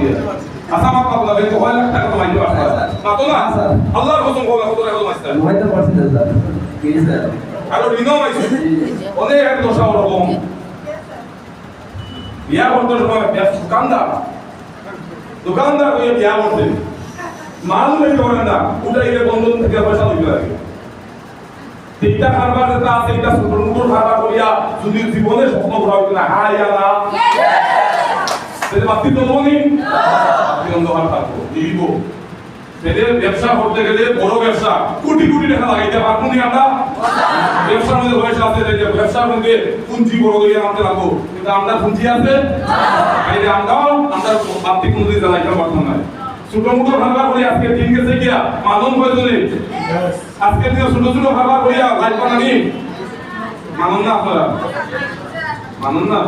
দিয়ে আচ্ছা আমার কথা বলতে 6 লাখ টাকা কমাইতে পারছেন না তো না আল্লাহর কসম বলা কত টাকা কমাইছেন হয়তো পারছেন স্যার কি স্যার আর ঋণও পাইছে অনেক এক দশা ওরকম বিয়া করতে সময় দোকানদার হয়ে বিয়া করতে মাল লইতে পারে না উঠাইলে বন্ধন থেকে পয়সা লইতে লাগে তিনটা কারবার যেটা আছে এটা ছোট মোটো কারবার করিয়া যদি জীবনে স্বপ্ন ঘোরা হইতে না হাই আলা সেটা বাতি তো বনি বাতি অন্ধকার থাকবো দিব সেটা ব্যবসা করতে গেলে বড় ব্যবসা কোটি কোটি টাকা লাগাইতে পারবো নি আমরা ব্যবসার মধ্যে পয়সা আছে যে ব্যবসার মধ্যে পুঁজি বড় হইয়া আনতে লাগবো কিন্তু আমরা পুঁজি আছে আইলে আমরাও আমরা বাতি পুঁজি জ্বালাইতে পারবো না ছোট মোটো ভাঙা করে আজকে দিন গেছে গিয়া মানন প্রয়োজনে আজকে দিন ছোট ছোট ভাঙা করিয়া লাইফ বানানি মানন না আপনারা মানন না